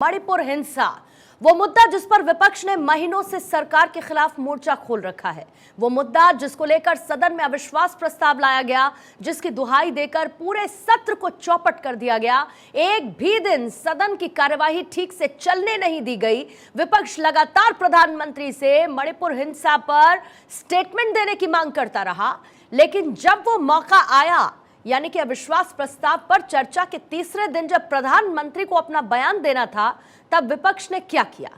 मणिपुर हिंसा वो मुद्दा जिस पर विपक्ष ने महीनों से सरकार के खिलाफ मोर्चा खोल रखा है। वो मुद्दा जिसको लेकर सदन में अविश्वास प्रस्ताव लाया गया, जिसकी दुहाई देकर पूरे सत्र को चौपट कर दिया गया। एक भी दिन सदन की कार्यवाही ठीक से चलने नहीं दी गई। विपक्ष लगातार प्रधानमंत्री से मणिपुर हिंसा पर स्टेटमेंट देने की मांग करता रहा, लेकिन जब वो मौका आया, यानी कि अविश्वास प्रस्ताव पर चर्चा के तीसरे दिन जब प्रधानमंत्री को अपना बयान देना था, तब विपक्ष ने क्या किया।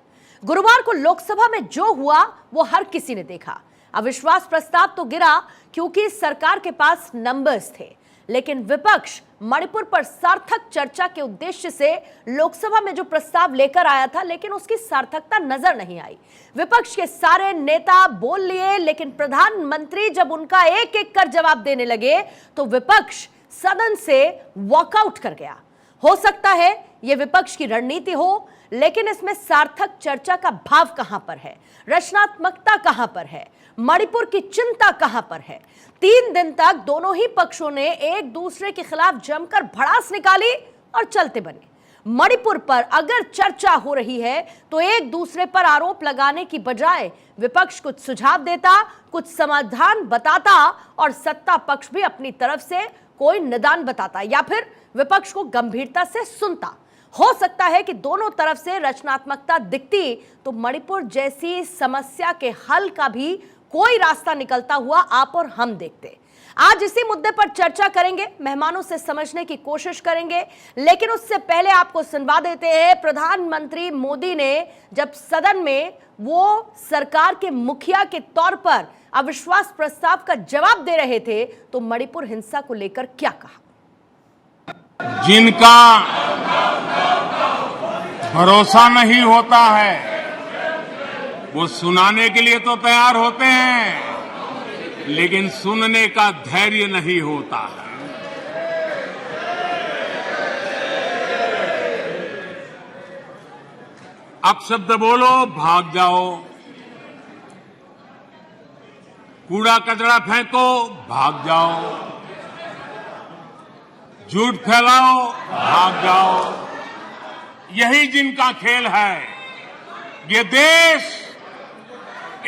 गुरुवार को लोकसभा में जो हुआ वो हर किसी ने देखा। अविश्वास प्रस्ताव तो गिरा क्योंकि सरकार के पास नंबर्स थे, लेकिन विपक्ष मणिपुर पर सार्थक चर्चा के उद्देश्य से लोकसभा में जो प्रस्ताव लेकर आया था, लेकिन उसकी सार्थकता नजर नहीं आई। विपक्ष के सारे नेता बोल लिए, लेकिन प्रधानमंत्री जब उनका एक एक कर जवाब देने लगे तो विपक्ष सदन से वॉकआउट कर गया। हो सकता है यह विपक्ष की रणनीति हो, लेकिन इसमें सार्थक चर्चा का भाव कहां पर है, रचनात्मकता कहां पर है, मणिपुर की चिंता कहां पर है। 3 दिन तक दोनों ही पक्षों ने एक दूसरे के खिलाफ जमकर भड़ास निकाली और चलते बने। मणिपुर पर अगर चर्चा हो रही है तो एक दूसरे पर आरोप लगाने की बजाय विपक्ष कुछ सुझाव देता, कुछ समाधान बताता और सत्ता पक्ष भी अपनी तरफ से कोई निदान बताता या फिर विपक्ष को गंभीरता से सुनता। हो सकता है कि दोनों तरफ से रचनात्मकता दिखती तो मणिपुर जैसी समस्या के हल का भी कोई रास्ता निकलता हुआ आप और हम देखते। आज इसी मुद्दे पर चर्चा करेंगे, मेहमानों से समझने की कोशिश करेंगे, लेकिन उससे पहले आपको सुनवा देते हैं प्रधानमंत्री मोदी ने जब सदन में वो सरकार के मुखिया के तौर पर अविश्वास प्रस्ताव का जवाब दे रहे थे तो मणिपुर हिंसा को लेकर क्या कहा। जिनका भरोसा नहीं होता है वो सुनाने के लिए तो तैयार होते हैं, लेकिन सुनने का धैर्य नहीं होता है। अपशब्द बोलो, भाग जाओ, कूड़ा कचरा फेंको, भाग जाओ, झूठ फैलाओ, भाग जाओ। यही जिनका खेल है। ये देश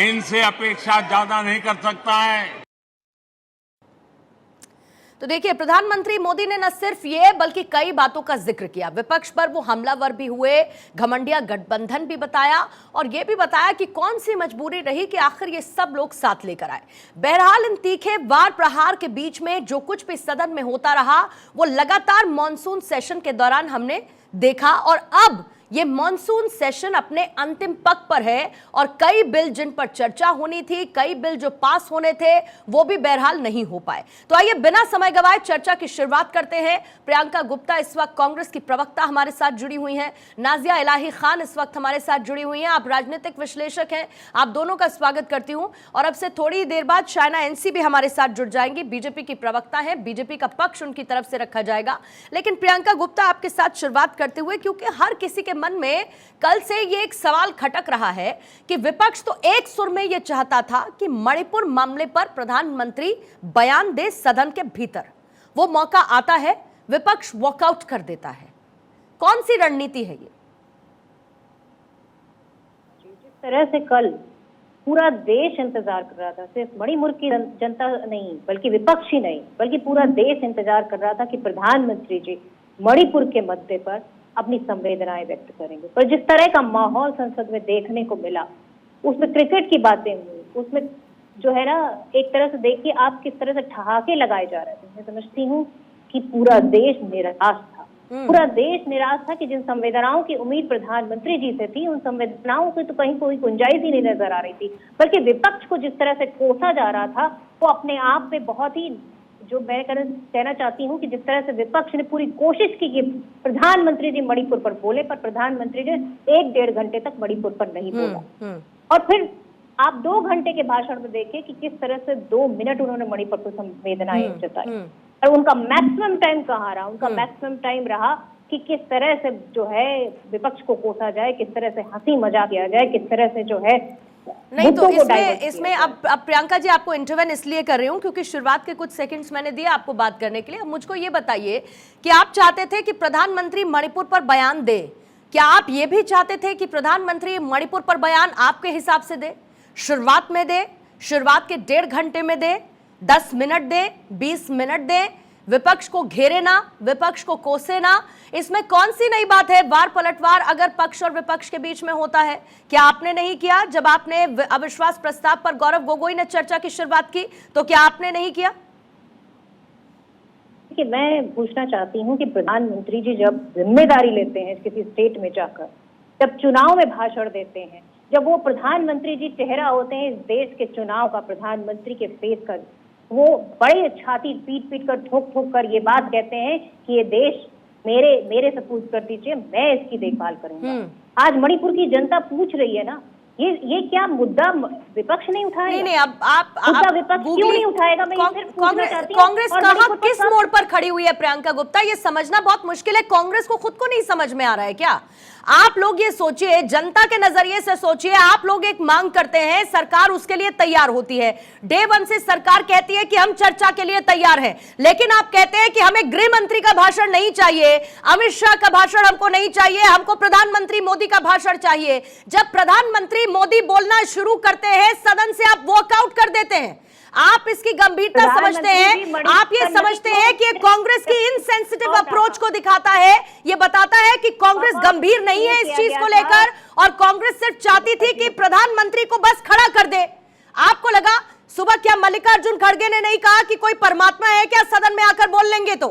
इनसे अपेक्षा ज्यादा नहीं कर सकता है। तो देखिए, प्रधानमंत्री मोदी ने न सिर्फ ये बल्कि कई बातों का जिक्र किया। विपक्ष पर वो हमलावर भी हुए, घमंडिया गठबंधन भी बताया और ये भी बताया कि कौन सी मजबूरी रही कि आखिर ये सब लोग साथ लेकर आए। बहरहाल इन तीखे वार प्रहार के बीच में जो कुछ भी सदन में होता रहा वो लगातार मॉनसून सेशन के दौरान हमने देखा और अब ये मॉनसून सेशन अपने अंतिम पक पर है और कई बिल जिन पर चर्चा होनी थी, कई बिल जो पास होने थे वो भी बहरहाल नहीं हो पाए। तो आइए बिना समय गवाए चर्चा की शुरुआत करते हैं। प्रियंका गुप्ता इस वक्त कांग्रेस की प्रवक्ता हमारे साथ जुड़ी हुई हैं, नाजिया इलाही खान इस वक्त हमारे साथ जुड़ी हुई हैं। आप राजनीतिक विश्लेषक हैं, आप दोनों का स्वागत करती हूं। और अब से थोड़ी देर बाद शायना एनसी भी हमारे साथ जुड़ जाएंगी, बीजेपी की प्रवक्ता है, बीजेपी का पक्ष उनकी तरफ से रखा जाएगा। लेकिन प्रियंका गुप्ता, आपके साथ शुरुआत करते हुए, क्योंकि हर किसी के मन में कल से ये एक सवाल खटक रहा है कि विपक्ष तो एक सुर में ये चाहता था कि मणिपुर मामले पर प्रधानमंत्री बयान दे सदन के भीतर। वो मौका आता है, विपक्ष वॉकआउट कर देता है। कौन सी रणनीति है ये? जिस तरह से कल पूरा देश इंतजार कर रहा था, सिर्फ मणिपुर की जनता नहीं बल्कि विपक्ष ही नहीं बल्कि पूरा देश इंतजार कर रहा था कि प्रधानमंत्री जी मणिपुर के मुद्दे पर अपनी संवेदनाएं व्यक्त करेंगे, पर जिस तरह का माहौल संसद में देखने को मिला, उसमें क्रिकेट की बातें हुई, उसमें जो है ना एक तरह से देखिए आप किस तरह से ठहाके लगाए जा रहे थे। मैं समझती हूँ कि पूरा देश निराश था, पूरा देश निराश था कि जिन संवेदनाओं की उम्मीद प्रधानमंत्री जी से थी, उन संवेदनाओं की तो कहीं कोई गुंजाइश ही नहीं नजर आ रही थी। बल्कि विपक्ष को जिस तरह से कोसा जा रहा था वो अपने आप में बहुत ही, जो मैं कहना चाहती हूँ कि जिस तरह से विपक्ष ने पूरी कोशिश की कि प्रधानमंत्री जी मणिपुर पर बोले, पर प्रधानमंत्री जी 1-1.5 घंटे तक मणिपुर पर नहीं बोला। और फिर आप 2 घंटे के भाषण में देखिए कि किस तरह से 2 मिनट उन्होंने मणिपुर पर संवेदनाएं जताई और उनका मैक्सिमम टाइम कहाँ रहा? उनका मैक्सिमम टाइम रहा कि किस तरह से जो है विपक्ष को कोसा जाए, किस तरह से हंसी मजाक किया जाए, किस तरह से जो है नहीं। तो इसमें अब प्रियंका जी आपको इंटरवेन इसलिए कर रही हूं क्योंकि शुरुआत के कुछ सेकंड्स मैंने दिए आपको बात करने के लिए। अब मुझको ये बताइए कि आप चाहते थे कि प्रधानमंत्री मणिपुर पर बयान दे, क्या आप ये भी चाहते थे कि प्रधानमंत्री मणिपुर पर बयान आपके हिसाब से दे, शुरुआत में दे, शुरुआत के 1.5 घंटे में दे, 10 मिनट दे, 20 मिनट दे, विपक्ष को घेरे ना, विपक्ष को कोसे ना? इसमें कौन सी नई बात है? वार पलटवार अगर पक्ष और विपक्ष के बीच में होता है, क्या आपने नहीं किया? जब आपने अविश्वास प्रस्ताव पर गौरव गोगोई ने चर्चा की शुरुआत की, तो क्या आपने नहीं किया? कि मैं पूछना चाहती हूँ कि प्रधानमंत्री जी जब जिम्मेदारी लेते हैं किसी स्टेट में जाकर, जब चुनाव में भाषण देते हैं, जब वो प्रधानमंत्री जी चेहरा होते हैं इस देश के चुनाव का, प्रधानमंत्री के फेस का, वो बड़े छाती पीट पीट कर ठोक ठोक कर ये बात कहते हैं कि ये देश मेरे सपूत कर दीजिए, मैं इसकी देखभाल करूंगा। आज मणिपुर की जनता पूछ रही है ना, ये क्या मुद्दा विपक्ष नहीं उठाएगा? नहीं, अब आप विपक्ष क्यों नहीं उठाएगा? मैं सिर्फ पूछना चाहती हूँ। कांग्रेस कहाँ किस मोड़ पर खड़ी हुई है प्रियंका गुप्ता? ये समझना बहुत मुश्किल है। कांग्रेस को खुद को नहीं समझ में आ रहा है क्या? आप लोग ये सोचिए, जनता के नजरिए से सोचिए, आप लोग एक मांग करते हैं, सरकार उसके लिए तैयार होती है। डे 1 से सरकार कहती है कि हम चर्चा के लिए तैयार हैं, लेकिन आप कहते हैं कि हमें गृह मंत्री का भाषण नहीं चाहिए, अमित शाह का भाषण हमको नहीं चाहिए, हमको प्रधानमंत्री मोदी का भाषण चाहिए। जब प्रधानमंत्री मोदी बोलना शुरू करते हैं, सदन से आप वॉकआउट कर देते हैं। आप इसकी गंभीरता समझते हैं? आप ये समझते हैं कि कांग्रेस की इनसेंसिटिव अप्रोच को दिखाता है? ये बताता है कि कांग्रेस गंभीर नहीं है इस चीज को लेकर, और कांग्रेस सिर्फ चाहती थी कि प्रधानमंत्री को बस खड़ा कर दे। आपको लगा सुबह क्या मल्लिकार्जुन खड़गे ने नहीं कहा कि कोई परमात्मा है क्या सदन में आकर बोल लेंगे? तो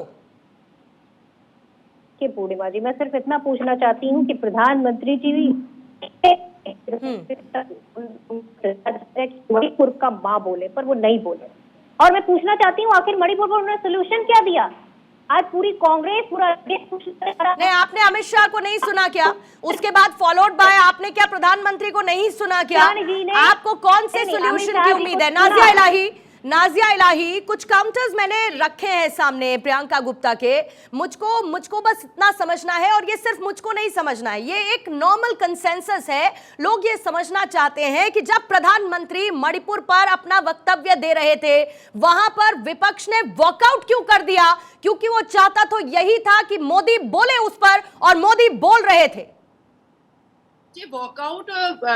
पूर्णिमा जी, मैं सिर्फ इतना पूछना चाहती हूँ कि प्रधानमंत्री जी मणिपुर का माँ बोले, पर वो नहीं बोले। और मैं पूछना चाहती हूँ आखिर मणिपुर पर उन्होंने सोल्यूशन क्या दिया? आज पूरी कांग्रेस पूरा नहीं, आपने अमित शाह को नहीं सुना क्या? उसके बाद फॉलोड बाय आपने क्या प्रधानमंत्री को नहीं सुना क्या? आपको कौन से सोल्यूशन की उम्मीद है? नाजिया इलाही, कुछ काउंटर्स मैंने रखे हैं सामने प्रियंका गुप्ता के। मुझको बस इतना समझना है, और ये सिर्फ मुझको नहीं समझना है, ये एक नॉर्मल कंसेंसस है। लोग ये समझना चाहते हैं कि जब प्रधानमंत्री मणिपुर पर अपना वक्तव्य दे रहे थे, वहां पर विपक्ष ने वॉकआउट क्यों कर दिया? क्योंकि वो चाहता तो यही था कि मोदी बोले उस पर, और मोदी बोल रहे थे। ये वॉकआउट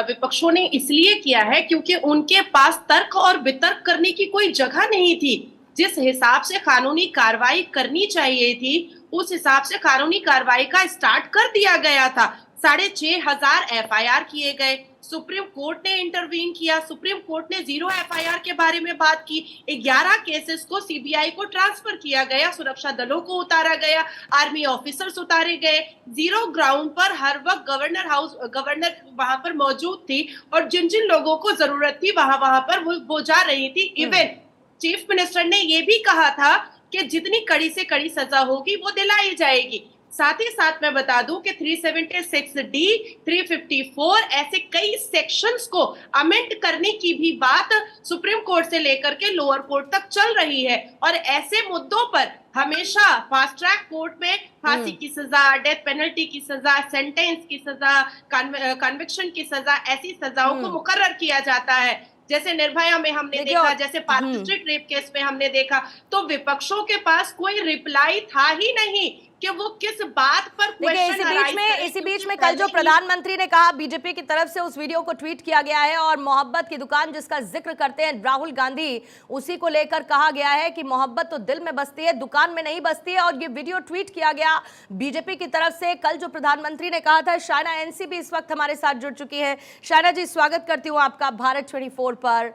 विपक्षों ने इसलिए किया है क्योंकि उनके पास तर्क और वितर्क करने की कोई जगह नहीं थी। जिस हिसाब से कानूनी कार्रवाई करनी चाहिए थी, उस हिसाब से कानूनी कार्रवाई का स्टार्ट कर दिया गया था। 6,500 एफआईआर किए गए, सुप्रीम कोर्ट ने इंटरवीन किया, सुप्रीम कोर्ट ने 0 एफआईआर के बारे में बात की, 11 केसेस को सीबीआई को ट्रांसफर किया गया, सुरक्षा दलों को उतारा गया, आर्मी ऑफिसर्स उतारे गए, 0 ग्राउंड पर हर वक्त गवर्नर वहां पर मौजूद थी, और जिन जिन लोगों को जरूरत थी वहां पर वो जा रही थी। इवन चीफ मिनिस्टर ने ये भी कहा था कि जितनी कड़ी से कड़ी सजा होगी वो दिलाई जाएगी। साथ ही साथ मैं बता दूं कि 376D, 354 ऐसे कई सेक्शंस को अमेंड करने की भी बात सुप्रीम कोर्ट से लेकर के लोअर कोर्ट तक चल रही है। और ऐसे मुद्दों पर हमेशा फास्ट ट्रैक कोर्ट में फांसी की सजा, डेथ पेनल्टी की सजा, सेंटेंस की सजा, कन्विक्शन की सजा, ऐसी सजाओं को मुकर्रर किया जाता है। जैसे निर्भया में हमने देखा, जैसे पार्क स्ट्रीट रेप केस में हमने देखा। तो विपक्षों के पास कोई रिप्लाई था ही नहीं कि वो किस बात पर क्वेश्चन। इसी बीच में कल जो प्रधानमंत्री ने कहा, बीजेपी की तरफ से उस वीडियो को ट्वीट किया गया है, और मोहब्बत की दुकान जिसका जिक्र करते हैं राहुल गांधी, उसी को लेकर कहा गया है कि मोहब्बत तो दिल में बसती है, दुकान में नहीं बसती है। और ये वीडियो ट्वीट किया गया बीजेपी की तरफ से। कल जो प्रधानमंत्री ने कहा था, शायना एनसी भी इस वक्त हमारे साथ जुड़ चुकी है। शायना जी, स्वागत करती हूँ आपका भारत 24 पर।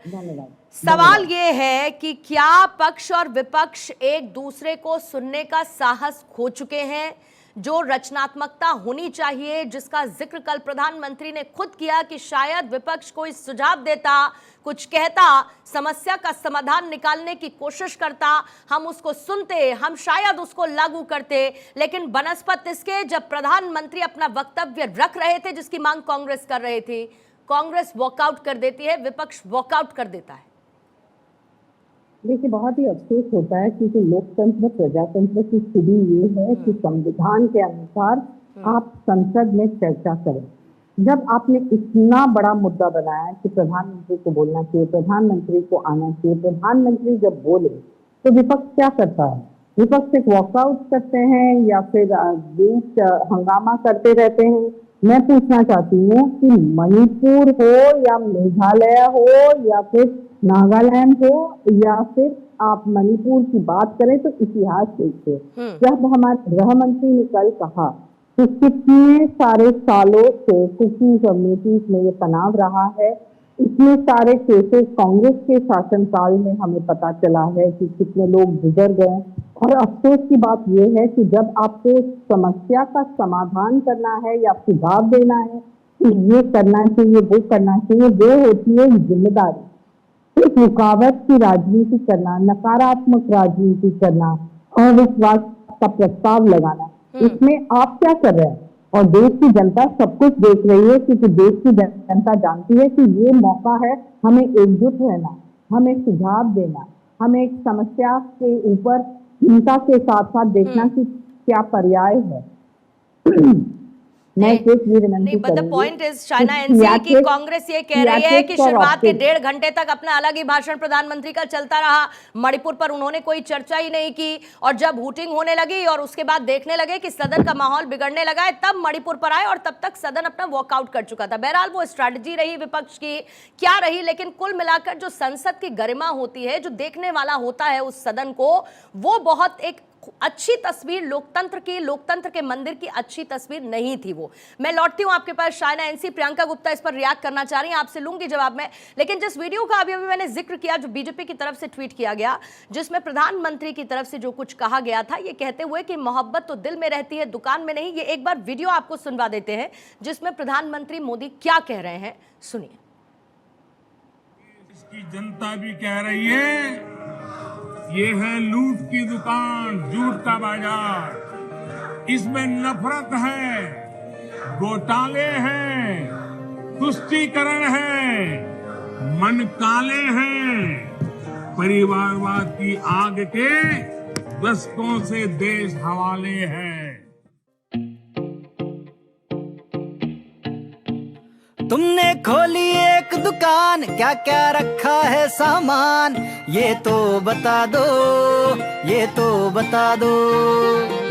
सवाल ये है कि क्या पक्ष और विपक्ष एक दूसरे को सुनने का साहस खो चुके हैं? जो रचनात्मकता होनी चाहिए, जिसका जिक्र कल प्रधानमंत्री ने खुद किया कि शायद विपक्ष कोई सुझाव देता, कुछ कहता, समस्या का समाधान निकालने की कोशिश करता, हम उसको सुनते, हम शायद उसको लागू करते। लेकिन बनस्पत इसके, जब प्रधानमंत्री अपना वक्तव्य रख रहे थे जिसकी मांग कांग्रेस कर रही थी, कांग्रेस वॉकआउट कर देती है, विपक्ष वॉकआउट कर देता है। देखिए, बहुत ही अफसोस होता है क्योंकि लोकतंत्र, प्रजातंत्र की स्थिति ये है कि संविधान के अनुसार आप संसद में चर्चा करें। जब आपने इतना बड़ा मुद्दा बनाया कि प्रधानमंत्री को बोलना चाहिए, प्रधानमंत्री को आना चाहिए, प्रधानमंत्री जब बोले तो विपक्ष क्या करता है? विपक्ष एक वॉकआउट करते हैं या फिर बीच हंगामा करते रहते हैं। मैं पूछना चाहती हूँ कि मणिपुर हो या मेघालय हो या फिर नागालैंड हो या फिर आप मणिपुर की बात करें तो इतिहास देखिए, जब हमारे गृह मंत्री ने कल कहा कि कितने सारे सालों से कुकी कम्युनिटीज में ये तनाव रहा है, इतने सारे केसेस कांग्रेस के शासनकाल में हमें पता चला है कि कितने लोग गुजर गए। और अफसोस की बात यह है कि जब आपको समस्या का समाधान करना है या सुझाव देना है कि ये करना चाहिए, वो करना चाहिए, वो होती है जिम्मेदारी। सिर्फ रुकावट की राजनीति करना, नकारात्मक राजनीति करना, अविश्वास का प्रस्ताव लगाना, इसमें आप क्या कर रहे हैं? और देश की जनता सब कुछ देख रही है, क्योंकि देश की जनता जानती है कि ये मौका है हमें एकजुट रहना, हमें सुझाव देना, हमें एक समस्या के ऊपर चिंता के साथ साथ देखना कि क्या पर्याय है। मैं नहीं, but the point is Shaina NC की कांग्रेस ये कह रही है कि शुरुआत के 1.5 घंटे तक अपना अलग ही भाषण प्रधानमंत्री का चलता रहा, मणिपुर पर उन्होंने कोई चर्चा ही नहीं की, और जब हूटिंग होने लगी और उसके बाद देखने लगे कि सदन का माहौल बिगड़ने लगा है, तब मणिपुर पर आए और तब तक सदन अपना वॉकआउट कर चुका था। बहरहाल वो स्ट्रैटेजी रही विपक्ष की क्या रही, लेकिन कुल मिलाकर जो संसद की गरिमा होती है, जो देखने वाला होता है उस सदन को, वो बहुत एक अच्छी तस्वीर लोकतंत्र की, लोकतंत्र के मंदिर की अच्छी तस्वीर नहीं थी वो। मैं लौटती हूं आपके पास शाइना एनसी, प्रियंका गुप्ता इस पर रिएक्ट करना चाह रही हैं, आपसे लूंगी जवाब में। लेकिन जिस वीडियो का अभी मैंने जिक्र किया, जो बीजेपी की तरफ से ट्वीट किया गया, जिसमें प्रधानमंत्री की तरफ से जो कुछ कहा गया था, ये कहते हुए कि मोहब्बत तो दिल में रहती है, दुकान में नहीं, ये एक बार वीडियो आपको सुनवा देते हैं जिसमें प्रधानमंत्री मोदी क्या कह रहे हैं, सुनिए। इसकी जनता भी कह रही है ये है लूट की दुकान, झूठ का बाजार, इसमें नफरत है, घोटाले हैं, तुष्टीकरण है, मन काले हैं, परिवारवाद की आग के दशकों से देश हवाले है। तुमने खोली एक दुकान, क्या क्या रखा है सामान, ये तो बता दो, ये तो बता दो।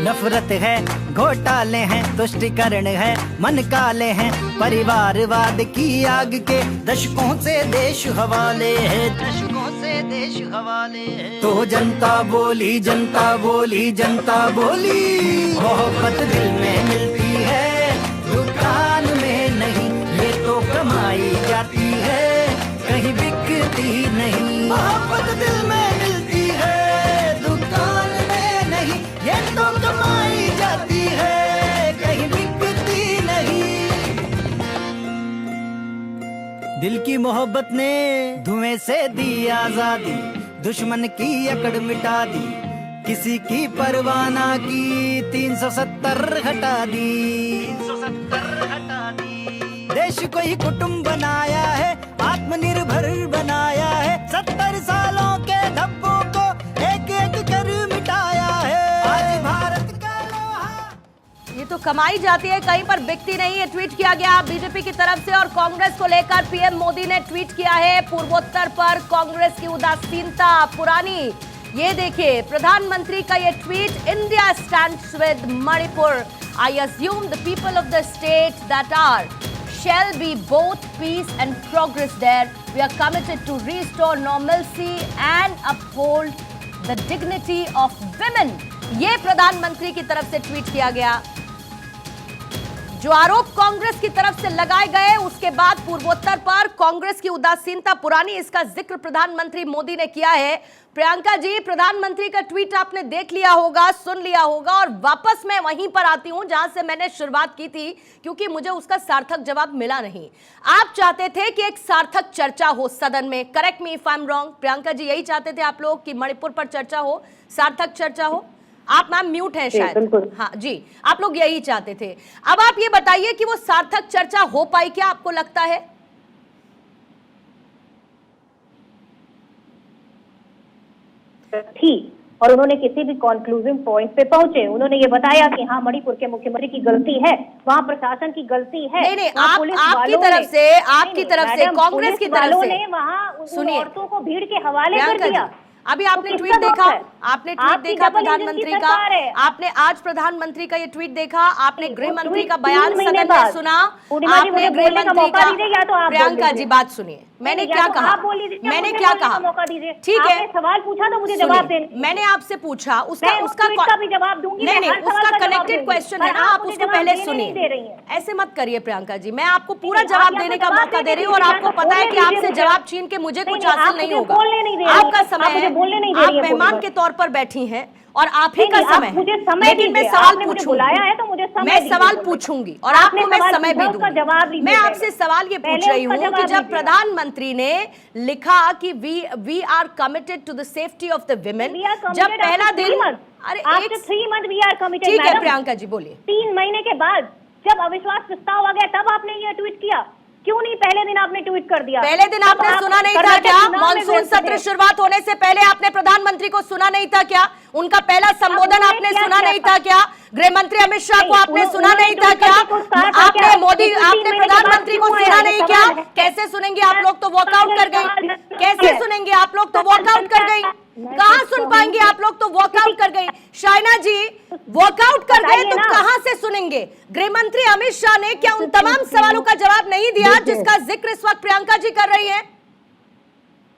नफरत है, घोटाले हैं, तुष्टीकरण है, मन काले हैं, परिवारवाद की आग के दशकों से देश हवाले है, दशकों से देश हवाले है। तो जनता बोली, जनता बोली, जनता बोली, मोहब्बत दिल में मिलती है, दुकान में नहीं, ये तो कमाई जाती है, कहीं बिकती नहीं। मोहब्बत दिल में मिलती है, दुकान में नहीं, ये तो कमाई जाती है, कहीं बिकती नहीं। दिल की मोहब्बत ने धुएं से दी आजादी, दुश्मन की अकड़ मिटा दी, किसी की परवाह ना की, 370 हटा दी, 370 हटा दी। देश को ही कुटुंब बनाया है, आत्मनिर्भर बनाया है, 70 सालों के धब्बों को एक एक कर मिटाया है, आज भारत का लोहा। ये तो कमाई जाती है, कहीं पर बिकती नहीं है, ट्वीट किया गया बीजेपी की तरफ से। और कांग्रेस को लेकर पीएम मोदी ने ट्वीट किया है, पूर्वोत्तर पर कांग्रेस की उदासीनता पुरानी। ये देखिए प्रधानमंत्री का ये tweet, India stands with Manipur, I assume the people of the state that are shall be both peace and progress there. We are committed to restore normalcy and uphold the dignity of women. ये प्रधानमंत्री की तरफ से tweet किया गया। जो आरोप कांग्रेस की तरफ से लगाए गए, उसके बाद पूर्वोत्तर पर कांग्रेस की उदासीनता पुरानी, इसका जिक्र प्रधानमंत्री मोदी ने किया है। प्रियंका जी, प्रधानमंत्री का ट्वीट आपने देख लिया होगा, सुन लिया होगा, और वापस मैं वहीं पर आती हूं जहां से मैंने शुरुआत की थी, क्योंकि मुझे उसका सार्थक जवाब मिला नहीं। आप चाहते थे कि एक सार्थक चर्चा हो सदन में, correct me if I am wrong. Priyanka ji, यही चाहते थे आप लोग कि मणिपुर पर चर्चा हो, सार्थक चर्चा हो? आप मैम म्यूट हैं शायद। हाँ जी, आप लोग यही चाहते थे। अब आप ये बताइए कि वो सार्थक चर्चा हो पाई क्या, आपको लगता है? थी, और उन्होंने किसी भी कंक्लूसिव पॉइंट पे पहुंचे। उन्होंने ये बताया कि हाँ, मणिपुर के मुख्यमंत्री की गलती है, वहाँ प्रशासन की गलती है। नहीं, आपकी तरफ से, कांग्रेस की तरफ से, वहाँ औरतों को भीड़ के हवाले कर दिया। अभी आपने तो ट्वीट किसका देखा, दोष है? आपने ट्वीट आपकी देखा डबल इंजन की प्रधानमंत्री का, सरकार है। आपने आज प्रधानमंत्री का ये ट्वीट देखा, आपने वो गृह मंत्री ट्वीट का 3 बयान महीने सदन में बाद। सुना, पूर्णिमा जी, आपने मुझे गृह बोलने का मंत्री मौका का, दीजिए या तो आप बोल प्रियंका जी लीजिए। बात सुनिए, मैंने या क्या तो कहा, आप बोल लीजिए या मैंने मुझे क्या बोलने कहा, का मौका दीजिए। ठीक है, आपने सवाल पूछा तो मुझे सुनिए, जवाब देने दीजिए। मैंने आपसे पूछा, उसका मैं उस उसका ट्वीट का भी जवाब दूंगी, नहीं मैं नहीं, हर सवाल उसका का जवाब कनेक्टेड दूंगी। क्वेश्चन है पर ना, आप आप मुझे उसको जवाब पहले देने सुनिए। नहीं दे रही हैं। ऐसे मत करिए प्रियंका जी, मैं आपको पूरा नहीं, जवाब आप या देने तो का जवाब मौका दे दे रही हूँ और दीजिए, आपको या तो पता है बोलने कि दीजिए आपसे मुझे। जवाब छीन के मुझे नहीं, कुछ नहीं, हासिल आप नहीं मुझे होगा। बोलने नहीं दे रही आपका हैं। समय आप मुझे है, बोलने नहीं दे आप रही हैं मेहमान पूरी के बात। तौर पर बैठी हैं और आप ही नहीं, का नहीं, आप समय है, मुझे समय लेकिन मैं दीजिए। सवाल आपने मुझे पूछूंगी, बुलाया है तो मुझे समय मैं दीजिए सवाल बोलने का। पूछूंगी और आपने आपको मैं सवाल समय भी पूछा, उसका दूंगी। जवाब लीजिए मैं पहले। आपसे सवाल ये पूछ पहले रही उसका हूँ कि जवाब जब लीजिए आप। प्रधानमंत्री ने लिखा कि we are committed to the safety of the women, We are जब committed पहला after 3 दिन, months. अरे After 3 months we are committed, ठीक है मैडम। प्रियंका जी बोलिए। 3 महीने के बाद जब अविश्वास प्रस्ताव आ गया तब आपने ये ट्वीट किया, क्यों नहीं पहले दिन आपने ट्वीट कर दिया? पहले दिन तब आपने आप सुना नहीं था कर्नाटक क्या? चुनाव में मॉनसून व्यस्त सत्र थे। शुरुआत होने से पहले आपने प्रधानमंत्री को सुना नहीं था क्या? उनका पहला संबोधन उन्होंने आपने क्या सुना किया नहीं था? था क्या? गृह मंत्री अमित शाह को नहीं, आपने सुना उन्होंने नहीं था ट्वीट क्या? करके कुछ कहा था आपने क्या? मोदी, लेकिन 3 आपने महीने के बाद प्रधानमंत्री को क्यों आया? सुना ये नहीं सवाल क्या? है। कैसे सुनेंगे आप लोग, तो वॉकआउट कर गई। कैसे है। सुनेंगे आप लोग, तो वॉकआउट कर गई। कहाँ सुन पाएंगे आप लोग, तो वॉकआउट कर गई। शाइना जी वॉकआउट कर गए बताइए तो ना। कहां से सुनेंगे? गृह मंत्री अमित शाह ने क्या उन तमाम सवालों का जवाब नहीं दिया देखिए। जिसका जिक्र इस वक्त प्रियंका जी कर रही है?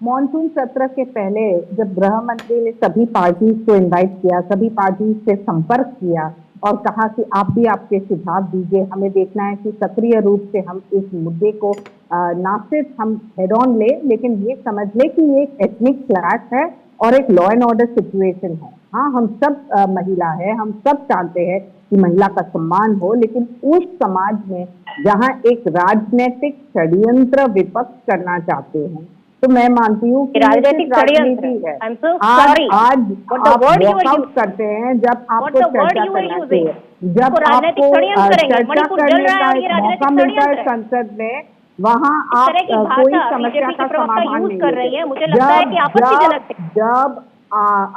मॉनसून सत्र के पहले जब गृह मंत्री ने सभी पार्टीज को इनवाइट किया, सभी पार्टीज से संपर्क किया और कहा कि आप भी आपके सुझाव दीजिए, हमें देखना है कि सक्रिय रूप से हम इस मुद्दे को ना सिर्फ हम हेड ऑन ले, लेकिन ये समझ ले कि ये एक एथनिक क्लैश है और एक लॉ एंड ऑर्डर सिचुएशन है। हाँ, हम सब महिला है, हम सब चाहते हैं कि महिला का सम्मान हो, लेकिन उस समाज में जहाँ एक राजनीतिक षड्यंत्र विपक्ष करना चाहते हैं, तो मैं मानती हूँ कि राजनीतिक षड्यंत्र है। I'm so आज sorry. आज What the आप word you are walkout using? करते हैं जब आपको What the word चर्चा you are करना using? चाहिए, जब इसको राजनीतिक आपको षड्यंत्र करेंगे। चर्चा मणिपुर जल करने रहा है का और ये एक राजनीतिक मौका मिलता है षड्यंत्र है। संसद में, वहाँ इस आप तरह की कोई भाषा समस्या बीजेपी का के प्रवक्ता समाधान यूज नहीं कर रही लेते। है, मुझे लगता है कि आपत्तिजनक है। जब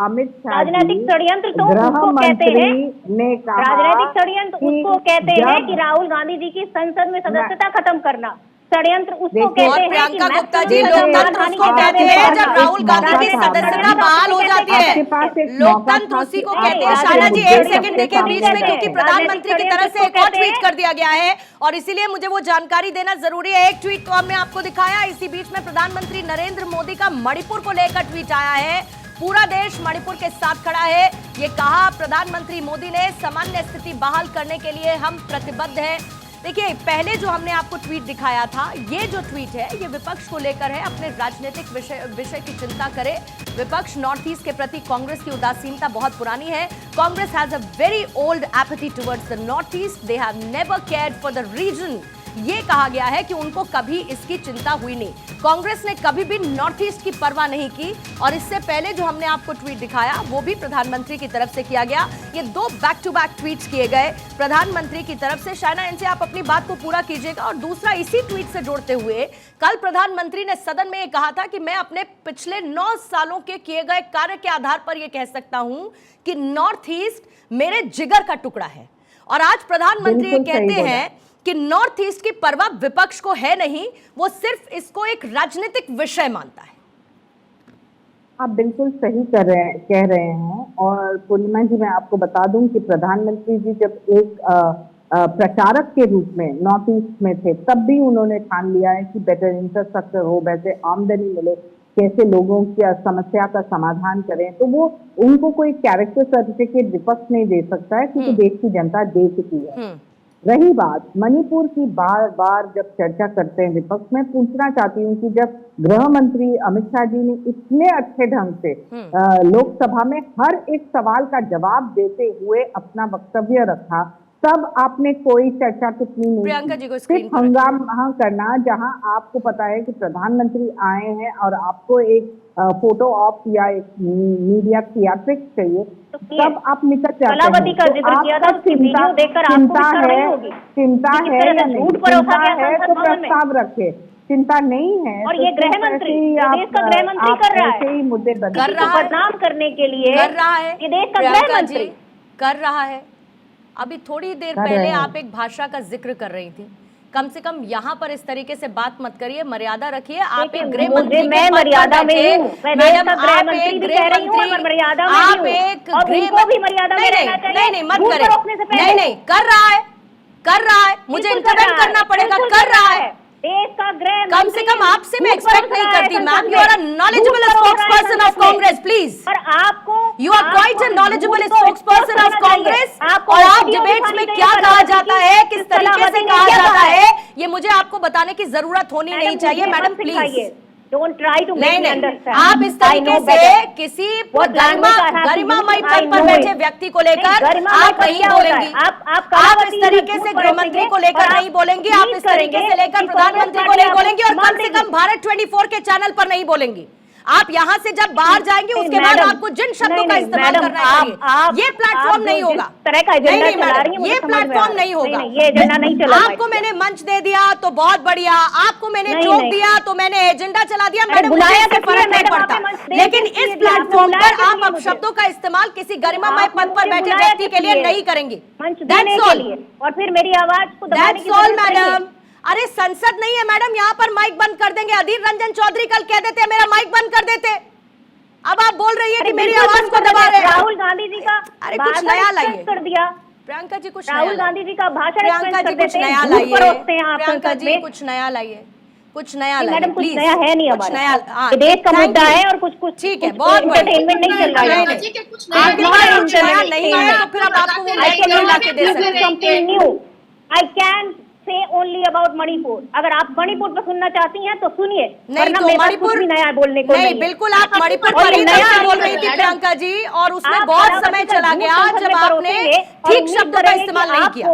अमित शाह जी राजनीतिक षड्यंत्र तो गृह उसको कहते हैं, मंत्री ने कहा राजनीतिक षड्यंत्र कि उसको कहते हैं जब कि राहुल गांधी जी की संसद में सदस्यता खत्म करना। षड्यंत्र उसको देखिए, कहते और हैं कि प्रियंका गुप्ता maximum जी सजा लोकतंत्र मारने उसको के कहते दावे हैं करना। जब राहुल गांधी की मौका था। सदस्यता बहाल हो जाती है। आपके पास एक लोकतंत्र मौका था उसी को कि कहते आप हैं। आपके शाला जी मुद्दे एक सेकंड देखिए सबके बीच सामने में, क्योंकि रखें। प्रधानमंत्री की तरफ से एक और कहते हैं। ट्वीट कर दिया गया है और इसीलिए मुझे वो जानकारी देना जरूरी है। एक ट्वीट तो हमने आपको दिखाया, इसी बीच में प्रधानमंत्री नरेंद्र मोदी का मणिपुर को लेकर ट्वीट आया है। पूरा देश मणिपुर के साथ खड़ा है, ये कहा प्रधानमंत्री मोदी ने, सामान्य स्थिति बहाल करने के लिए हम प्रतिबद्ध हैं। देखिए, पहले जो हमने आपको ट्वीट दिखाया था, ये जो ट्वीट है ये विपक्ष को लेकर है, अपने राजनीतिक विषय की चिंता करे। विपक्ष नॉर्थ ईस्ट के प्रति कांग्रेस की उदासीनता बहुत पुरानी है। Congress has a very old apathy towards the north east, they have never cared for the region. ये कहा गया है कि उनको कभी इसकी चिंता हुई नहीं, कांग्रेस ने कभी भी नॉर्थ ईस्ट की परवाह नहीं की। और इससे पहले जो हमने आपको ट्वीट दिखाया वो भी प्रधानमंत्री की तरफ से किया गया। ये दो बैक टू बैक ट्वीट्स किए गए प्रधानमंत्री की तरफ से। शायना, इनसे आप अपनी बात को पूरा कीजिएगा। और दूसरा, इसी ट्वीट से जोड़ते हुए, कल प्रधानमंत्री ने सदन में ये कहा था कि मैं अपने पिछले 9 सालों के किए गए कार्य के आधार पर यह कह सकता हूं कि नॉर्थ ईस्ट मेरे जिगर का टुकड़ा है। और आज प्रधानमंत्री ये कहते हैं कि नॉर्थ ईस्ट की परवाह विपक्ष को है नहीं, वो सिर्फ इसको एक राजनीतिक विषय मानता है। आप बिल्कुल सही कह रहे हैं। और पूर्णिमा जी, मैं आपको बता दूं कि प्रधानमंत्री जी जब एक प्रचारक के रूप में नॉर्थ ईस्ट में थे, तब भी उन्होंने ठान लिया है कि बेटर इंफ्रास्ट्रक्चर हो, वैसे आमदनी मिले, कैसे लोगों की समस्या का समाधान करें। तो वो उनको कोई कैरेक्टर सर्टिफिकेट विपक्ष नहीं दे सकता है, क्योंकि देश की जनता दे चुकी है। रही बात मणिपुर की, बार बार जब चर्चा करते हैं विपक्ष, में पूछना चाहती हूँ कि जब गृह मंत्री अमित शाह जी ने इतने अच्छे ढंग से लोकसभा में हर एक सवाल का जवाब देते हुए अपना वक्तव्य रखा, तब आपने कोई चर्चा टिप्पणी नहीं प्रियंका जी को की। स्क्रीन सिर्फ पर हंगामा करना, जहां आपको पता है कि प्रधानमंत्री आए हैं और आपको एक फोटो ऑप या एक मीडिया थिएट्रिक्स चाहिए, तब आप निकल जाते हैं। कलावती का जिक्र किया था, उसकी वीडियो देखकर आपको भी शर्म नहीं होगी? चिंता किस है तरह से या नहीं? झूठ परोसा गया चिंता है संसद तो भवन में। प्रस्ताव रखे, चिंता नहीं है और तो ये गृह सिर्फ मंत्री, ऐसे ही ये आप- देश का गृह मंत्री आप कर रहा है। ऐसे ही मुद्दे कर बदल रहा है। बदनाम करने के लिए कर रहा है, ये देश का गृह प्रियंका मंत्री जी कर रहा है। अभी थोड़ी देर कर पहले रहे हैं। आप एक भाषा का जिक्र कर रही थी, कम से कम यहाँ पर इस तरीके से बात मत करिए, मर्यादा रखिए। आप एक गृह मुझे मंत्री के मैं पद पर मर्यादा में बैठे। हूँ, मैं देश मैडम का गृह आप मंत्री एक भी गृह कह रही हूँ और मंत्री, मर्यादा में आप भी हूँ। एक और गृह उनको भी मर्यादा में रहना चाहिए। नहीं मत मुंह पर करें, रोकने से पहले। नहीं कर रहा है, मुझे बिल्कुल इंटरवेंट करना पड़ेगा, बिल्कुल कर रहा है। देश का गृह कम से कम आपसे मैं एक्सपेक्ट नहीं करती ma'am, you are a knowledgeable spokesperson of Congress, please. पर आपको you are quite a knowledgeable spokesperson of Congress, और आप डिबेट्स में क्या कहा जाता है, किस तरीके से कहा जाता है, ये मुझे आपको बताने की जरूरत होनी नहीं चाहिए madam, please. Don't try to make me understand. आप इस तरीके से किसी गरिमामय पद पर बैठे व्यक्ति को लेकर आप नहीं बोलेंगी। आप इस तरीके से गृह मंत्री को लेकर नहीं बोलेंगी, आप इस तरीके से लेकर प्रधानमंत्री को नहीं बोलेंगी, और कम से कम भारत 24 के चैनल पर नहीं बोलेंगी। आप यहाँ से जब बाहर जाएंगे उसके बाद आपको जिन शब्दों का इस्तेमाल करना चाहिए, ये प्लेटफॉर्म नहीं होगा। नहीं मैडम, ये प्लेटफॉर्म नहीं होगा। ये एजेंडा नहीं चला। आपको मैंने मंच दे दिया तो बहुत बढ़िया, आपको मैंने चोक दिया तो मैंने एजेंडा चला दिया, मैडम मुझे इससे फर्क नहीं पड़ता। लेकिन इस प्लेटफॉर्म पर आप अब शब्दों का इस्तेमाल किसी गरिमामय पद पर बैठे व्यक्ति के लिए नहीं करेंगे। That's all। और फिर मेरी आवाज को दबाने की जरूरत नहीं है। मैडम, अरे संसद नहीं है मैडम, यहाँ पर माइक बंद कर देंगे। अधीर रंजन चौधरी कल कह देते मेरा माइक बंद कर देते, अब आप बोल रही है कि मेरी आवाज को दबा रहे हैं। राहुल गांधी जी का अरे कुछ नया लाइए कर दिया। प्रियंका जी, कुछ राहुल गांधी जी का भाषण प्रियंका जी कुछ नया लाइए, प्रियंका जी कुछ नया लाइए, कुछ नया लाइए मैडम, कुछ प्लीज। नया है नहीं कुछ हमारे नया, देश का मुद्दा है और कुछ ठीक है, बहुत एंटरटेनमेंट नहीं चल रहा है। कुछ नया नहीं है तो फिर अब आपको वो माइक नहीं ला के दे सकते। I can say only about Manipur. अगर आप मणिपुर पर सुनना चाहती हैं तो सुनिए, नहीं तो मणिपुर नया बोलने को नहीं, बिल्कुल आप मणिपुर पर ही नया बोल रही थी प्रियंका जी, और उसमें बहुत समय चला गया जब आपने ठीक शब्दों का इस्तेमाल नहीं किया।